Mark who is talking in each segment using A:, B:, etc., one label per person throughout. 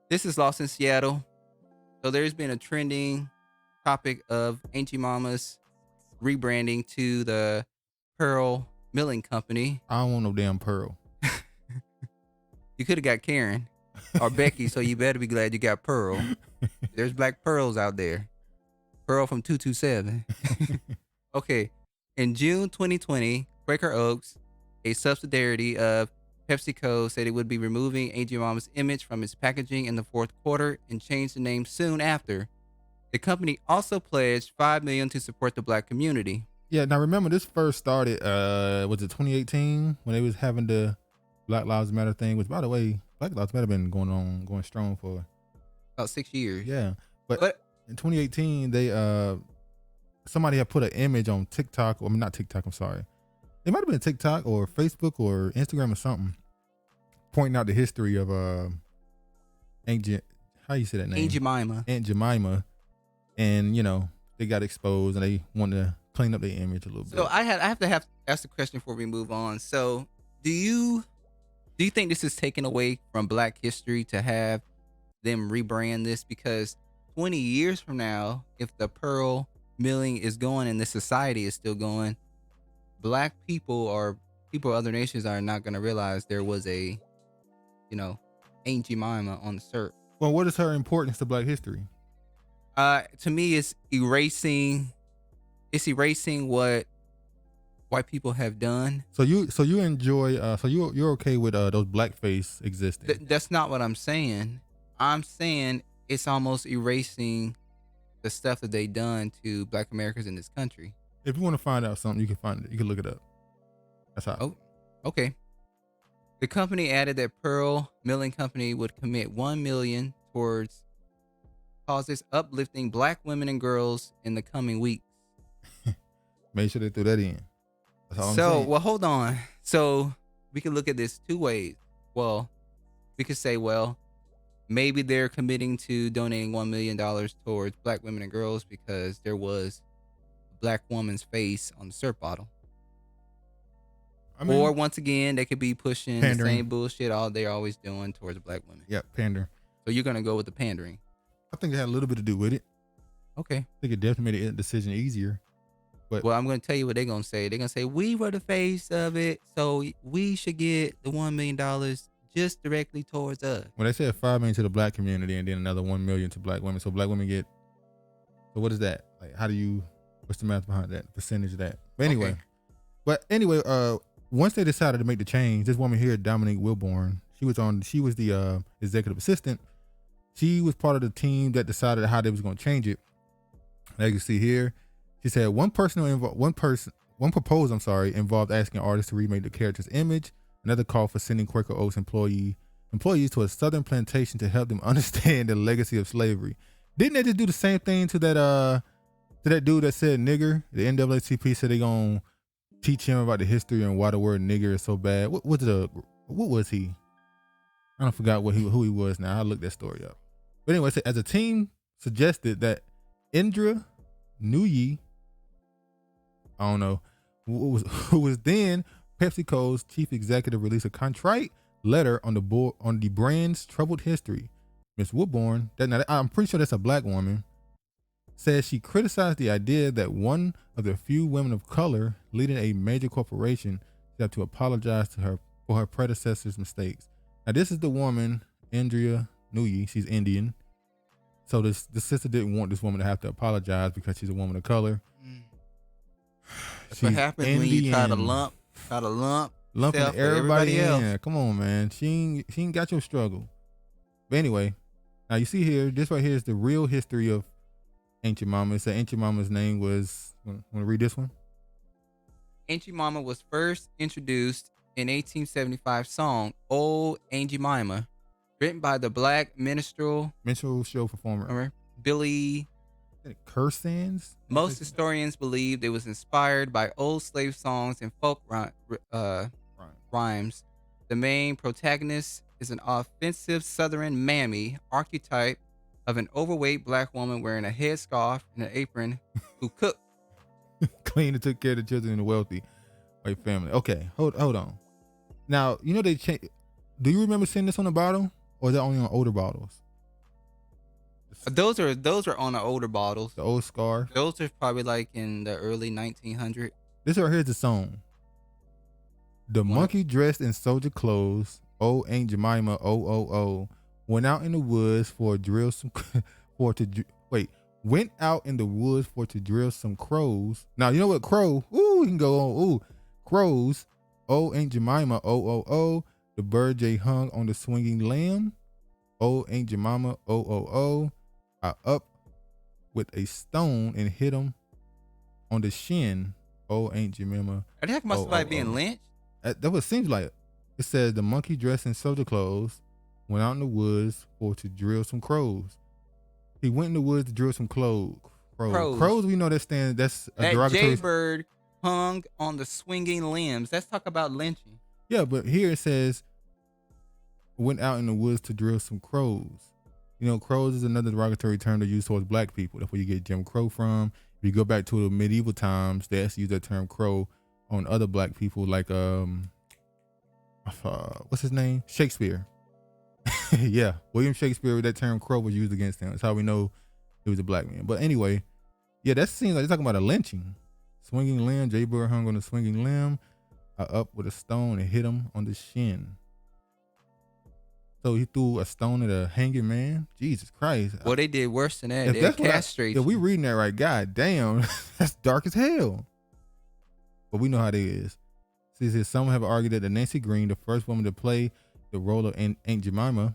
A: This is Lost in Seattle. So there's been a trending topic of Aunt Jemima's rebranding to the Pearl Milling Company.
B: I don't want no damn pearl.
A: You could have got Karen or Becky, so you better be glad you got Pearl. There's black pearls out there. Pearl from 227. Okay. In June 2020, Quaker Oats, a subsidiary of PepsiCo, said it would be removing Aunt Jemima's image from its packaging in the fourth quarter and change the name soon after. The company also pledged $5 million to support the black community.
B: Yeah, now remember this first started, was it 2018 when they was having the Black Lives Matter thing, which by the way, Black Lives Matter been going strong for
A: About 6 years.
B: yeah. But in 2018 they somebody had put an image on TikTok, or I mean not TikTok, I'm sorry. It might have been TikTok or Facebook or Instagram or something, pointing out the history of how you say that name?
A: Aunt Jemima.
B: Aunt Jemima. And they got exposed and they wanted to clean up their image a little bit.
A: So I have to ask the question before we move on. So do you think this is taken away from Black history to have them rebrand this? Because 20 years from now, if the pearl milling is going and the society is still going, Black people or people of other nations are not going to realize there was a, Aunt Jemima on the cert.
B: Well, what is her importance to Black history?
A: To me, it's erasing what white people have done.
B: So you enjoy you're okay with those blackface existing?
A: That's not what I'm saying. I'm saying it's almost erasing the stuff that they done to Black Americans in this country.
B: If you want to find out something, you can find it. You can look it up. That's how.
A: Oh, okay. The company added that Pearl Milling Company would commit $1 million towards causes uplifting Black women and girls in the coming weeks.
B: Make sure they threw that in. That's all I'm
A: So,
B: saying.
A: well, hold on. So we can look at this two ways. Well, we could say, well, maybe they're committing to donating $1 million towards Black women and girls because there was a Black woman's face on the syrup bottle. Or once again, they could be pushing pandering. The same bullshit they're always doing towards Black women.
B: Yeah, pandering.
A: So you're gonna go with the pandering.
B: I think it had a little bit to do with it.
A: Okay.
B: I think it definitely made the decision easier. But
A: well, I'm gonna tell you what they're gonna say. They're gonna say we were the face of it, so we should get the $1 million just directly towards us.
B: Well, they said $5 million to the Black community and then another $1 million to Black women. So Black women get. So what is that? Like, what's the math behind that? Percentage of that? But anyway, once they decided to make the change, this woman here, Dominique Wilborn, she was the executive assistant. She was part of the team that decided how they was going to change it. As you can see here, she said one proposal involved asking artists to remake the character's image. Another call for sending Quaker Oats employees to a southern plantation to help them understand the legacy of slavery. Didn't they just do the same thing to that dude that said nigger? The NAACP said they gonna teach him about the history and why the word nigger is so bad. What was he? I don't forgot who he was now. I'll look that story up. But anyway, as a team suggested that Indra Nooyi, I don't know, who was then PepsiCo's chief executive, released a contrite letter on the brand's troubled history. Ms. Woodborn, I'm pretty sure that's a Black woman, says she criticized the idea that one of the few women of color leading a major corporation should have to apologize to her for her predecessor's mistakes. Now, this is the woman, Indra Nooyi. She's Indian. So the sister didn't want this woman to have to apologize because she's a woman of color.
A: That's what happens Indian. When you try to lumping
B: everybody
A: else.
B: in. Come on, man. She ain't got your struggle. But anyway, now you see here, this right here is the real history of Aunt Jemima. It said Aunt Jemima's name was, want to read this one?
A: Aunt Jemima was first introduced in 1875 song, Old Aunt Jemima, written by the Black minstrel
B: show performer
A: Billy
B: Cursans.
A: Most historians believe it was inspired by old slave songs and folk rhymes. The main protagonist is an offensive Southern mammy archetype of an overweight Black woman wearing a headscarf and an apron who cooked,
B: cleaned, and took care of the children in a wealthy white family. Okay, hold on. Now, they changed. Do you remember seeing this on the bottle, or is that only on older bottles?
A: Those are on the older bottles.
B: The old scarf.
A: Those are probably like in the early 1900s.
B: This right here is the song. The monkey dressed in soldier clothes, oh Aunt Jemima, oh oh oh, went out in the woods for drill some went out in the woods for to drill some crows. Now you know what crow? Ooh, we can go on. Ooh, crows. Oh Aunt Jemima, oh oh oh, the bird jay hung on the swinging limb. Oh Aunt Jemima, oh oh oh, I up with a stone and hit him on the shin. Oh Aunt Jemima.
A: Are they talking about somebody being lynched?
B: That's what it seems like. It says the monkey dressed in soldier clothes went out in the woods for to drill some crows. He went in the woods to drill some crows. Crows, we know that's a derogatory.
A: That jaybird hung on the swinging limbs. Let's talk about lynching.
B: Yeah, but here it says went out in the woods to drill some crows. You know, crows is another derogatory term to use towards black people. That's where you get Jim Crow from. If you go back to the medieval times, they actually use that term crow on other black people, like what's his name? Shakespeare. Yeah, William Shakespeare. That term crow was used against him. That's how we know he was a black man. But anyway, yeah, that seems like they're talking about a lynching. Swinging limb. Jaybird hung on a swinging limb. I up with a stone and hit him on the shin. So he threw a stone at a hanging man. Jesus Christ.
A: Well, they did worse than that. They castrated.
B: Yeah, we reading that right. God damn, that's dark as hell. But we know how that is. See, says some have argued that Nancy Green, the first woman to play the role of Aunt Jemima,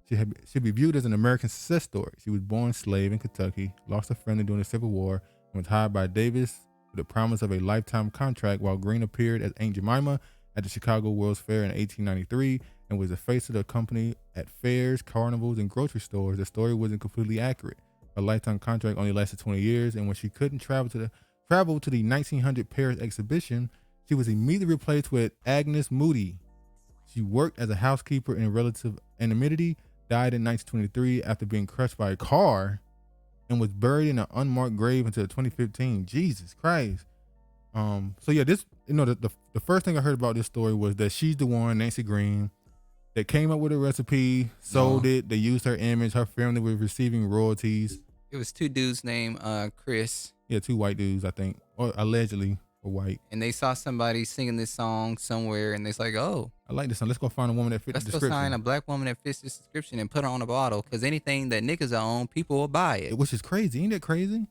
B: should be viewed as an American success story. She was born slave in Kentucky, lost her family during the Civil War, and was hired by Davis with the promise of a lifetime contract, while Green appeared as Aunt Jemima at the Chicago World's Fair in 1893 and was the face of the company at fairs, carnivals, and grocery stores. The story wasn't completely accurate. Her lifetime contract only lasted 20 years, and when she couldn't travel to the 1900 Paris exhibition, she was immediately replaced with Agnes Moody. She worked as a housekeeper in relative anonymity, died in 1923 after being crushed by a car, and was buried in an unmarked grave until 2015. Jesus Christ. So yeah, this, you know, the first thing I heard about this story was that she's the one, Nancy Green, that came up with a recipe, sold it, they used her image, her family was receiving royalties.
A: It was two dudes named Chris.
B: Yeah, two white dudes, I think, or allegedly were white.
A: And they saw somebody singing this song somewhere, and they's like, "Oh,
B: I like this song. Let's go find a woman that fits the description.
A: Let's go find a black woman that fits this description and put her on a bottle, because anything that niggas own, people will buy it."
B: Which is crazy. Ain't that crazy?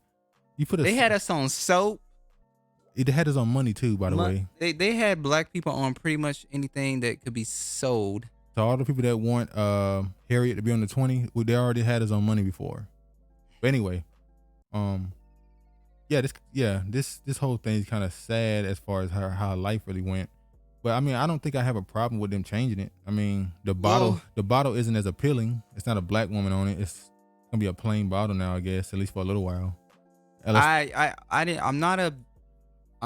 A: They had us on soap.
B: It had us on money too, by the way.
A: They had black people on pretty much anything that could be sold.
B: So all the people that want Harriet to be on the 20, they already had us on money before. But anyway, this whole thing is kind of sad as far as how life really went. But I mean, I don't think I have a problem with them changing it. I mean, the bottle isn't as appealing. It's not a black woman on it. It's gonna be a plain bottle now, I guess, at least for a little while.
A: I'm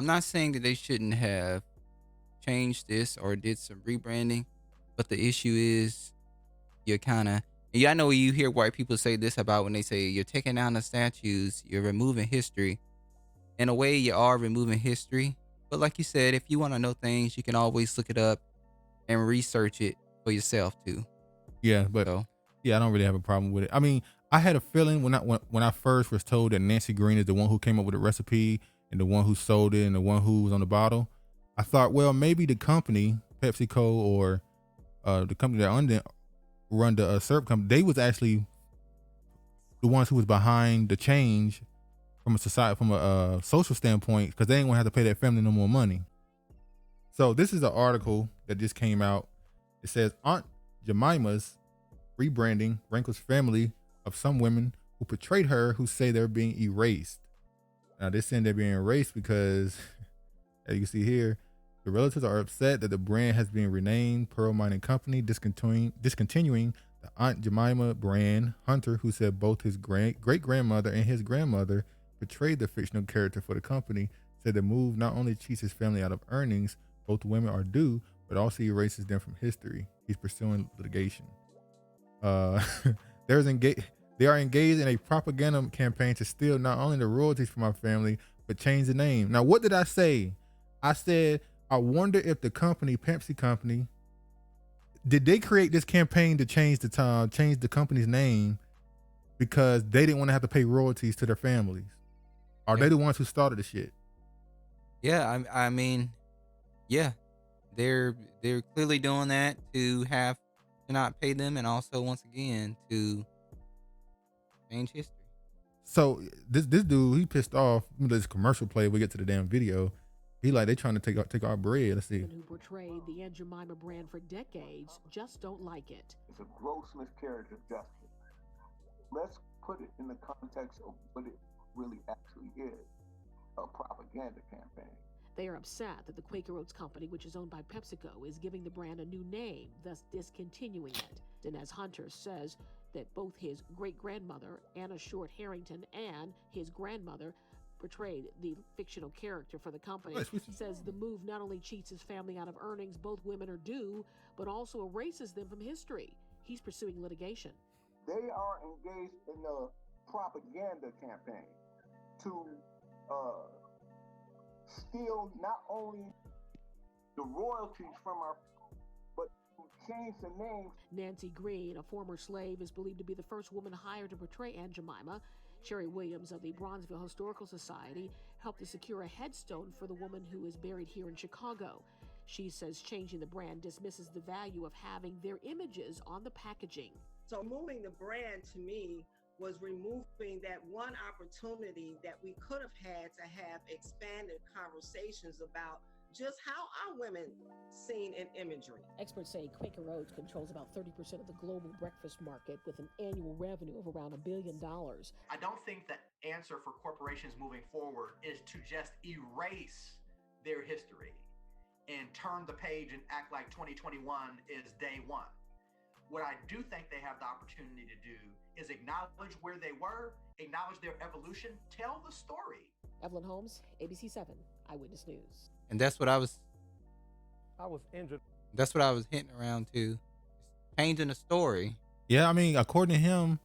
A: not saying that they shouldn't have changed this or did some rebranding, but the issue is I know you hear white people say this about when they say you're taking down the statues, you're removing history. In a way, you are removing history. But like you said, if you want to know things, you can always look it up and research it for yourself too.
B: Yeah, but I don't really have a problem with it. I mean, I had a feeling when I first was told that Nancy Green is the one who came up with the recipe and the one who sold it and the one who was on the bottle. I thought, well, maybe the company, PepsiCo, or the company that run the syrup company, they was actually the ones who was behind the change from a social standpoint, because they ain't gonna have to pay that family no more money. So this is an article that just came out. It says Aunt Jemima's rebranding rankles family of some women who portrayed her who say they're being erased. Now they're saying they're being erased because, as you can see here, the relatives are upset that the brand has been renamed Pearl Mining Company, discontinuing the Aunt Jemima brand. Hunter, who said both his great-grandmother and his grandmother portrayed the fictional character for the company, said the move not only cheats his family out of earnings both women are due, but also erases them from history. He's pursuing litigation. They are engaged in a propaganda campaign to steal not only the royalties from our family, but change the name. Now, what did I say? I said, I wonder if the company, Pepsi Company, did they create this campaign to change the company's name because they didn't want to have to pay royalties to their families. Are they the ones who started the shit?
A: Yeah, I mean, yeah, they're clearly doing that to not pay them, and also once again to change history.
B: So this dude, he pissed off. This commercial play, we get to the damn video. He like, they trying to take our bread. Let's see.
C: Who portrayed the Aunt Jemima brand for decades just don't like it.
D: It's a gross miscarriage of justice. Let's put it in the context of what it really actually is, a propaganda campaign.
C: They are upset that the Quaker Oats company, which is owned by PepsiCo, is giving the brand a new name, thus discontinuing it. Dinesh Hunter says that both his great-grandmother, Anna Short Harrington, and his grandmother portrayed the fictional character for the company. He says the move not only cheats his family out of earnings both women are due, but also erases them from history. He's pursuing litigation.
D: They are engaged in a propaganda campaign to steal not only the royalties from our, but to change the name.
C: Nancy Green, a former slave, is believed to be the first woman hired to portray Aunt Jemima. Sherry Williams of the Bronzeville Historical Society helped to secure a headstone for the woman who is buried here in Chicago. She says changing the brand dismisses the value of having their images on the packaging.
E: So moving the brand to me was removing that one opportunity that we could have had to have expanded conversations about just how are women seen in imagery.
C: Experts say Quaker Oats controls about 30% of the global breakfast market with an annual revenue of around $1 billion.
F: I don't think the answer for corporations moving forward is to just erase their history and turn the page and act like 2021 is day one. What I do think they have the opportunity to do is acknowledge where they were, acknowledge their evolution, tell the story.
C: Evelyn Holmes, ABC 7, Eyewitness News.
A: And that's what I was
G: injured.
A: That's what I was hinting around to. Changing the story.
B: Yeah, I mean, according to him,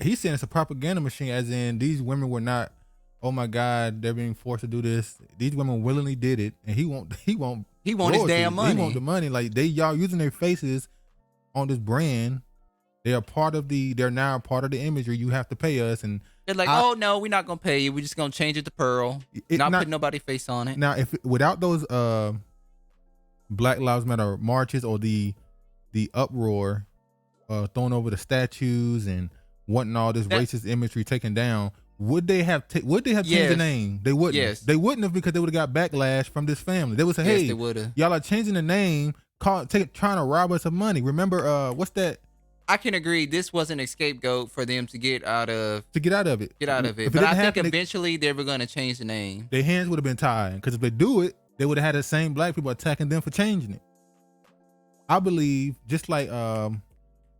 B: he's saying it's a propaganda machine, as in these women were not, oh my God, they're being forced to do this. These women willingly did it, and he won't
A: his
B: royalties.
A: damn money.
B: He want the money. Like y'all using their faces on this brand. They're now a part of the imagery. You have to pay us, and
A: they're like, oh no, we're not gonna pay you. We're just gonna change it to Pearl. Not putting nobody's face on it.
B: Now, without those Black Lives Matter marches or the uproar, throwing over the statues and wanting all this racist imagery taken down, would they have changed the name? They wouldn't.
A: Yes.
B: They wouldn't have, because they would have got backlash from this family. They would say, hey, y'all are changing the name, trying to rob us of money. Remember, what's that?
A: I can agree. This wasn't a scapegoat for them to get out of it. But I think eventually they were going to change the name.
B: Their hands would have been tied, because if they do it, they would have had the same black people attacking them for changing it. I believe, just like,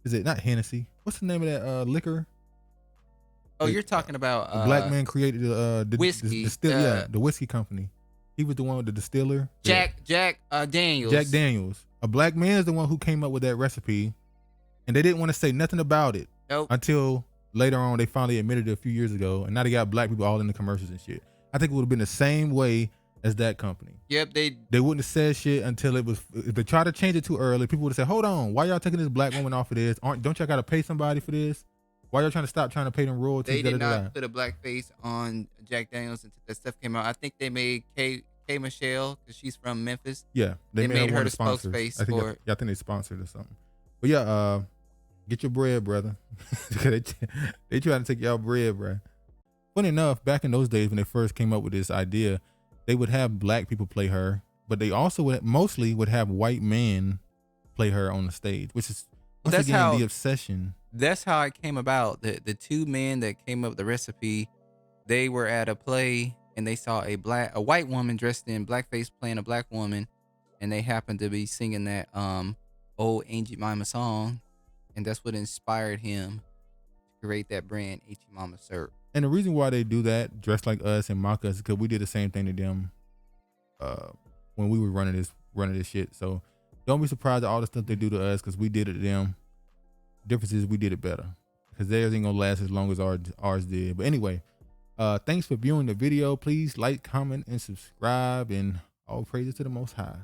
B: is it not Hennessy? What's the name of that liquor?
A: Oh, you're talking about
B: the black man created the
A: whiskey.
B: The whiskey company. He was the one with the distiller.
A: Jack Daniels.
B: Jack Daniels. A black man is the one who came up with that recipe, and they didn't want to say nothing about it.
A: Nope.
B: Until later on, they finally admitted it a few years ago, and now they got black people all in the commercials and shit. I think it would have been the same way as that company.
A: Yep, they
B: wouldn't have said shit until it was. If they tried to change it too early, people would have said, "Hold on, why y'all taking this black woman off of this? Don't y'all got to pay somebody for this? Why y'all trying to pay them royalties?"
A: They did not put a black face on Jack Daniels until that stuff came out. I think they made K Michelle, because she's from Memphis.
B: Yeah,
A: they made her the spokesface for it.
B: I think they sponsored or something. But yeah, get your bread, brother. they trying to take y'all bread, bro. Funny enough, back in those days when they first came up with this idea, they would have black people play her, but they also mostly would have white men play her on the stage, which is the obsession.
A: That's how it came about. The two men that came up with the recipe, they were at a play and they saw a white woman dressed in blackface playing a black woman, and they happened to be singing that old Aunt Jemima song, and that's what inspired him to create that brand, Aunt Jemima syrup.
B: And the reason why they do that, dress like us and mock us, is because we did the same thing to them when we were running this shit. So don't be surprised at all the stuff they do to us, because we did it to them. Difference is we did it better, because theirs ain't gonna last as long as ours did. But anyway, thanks for viewing the video. Please like, comment, and subscribe, and all praises to the Most High.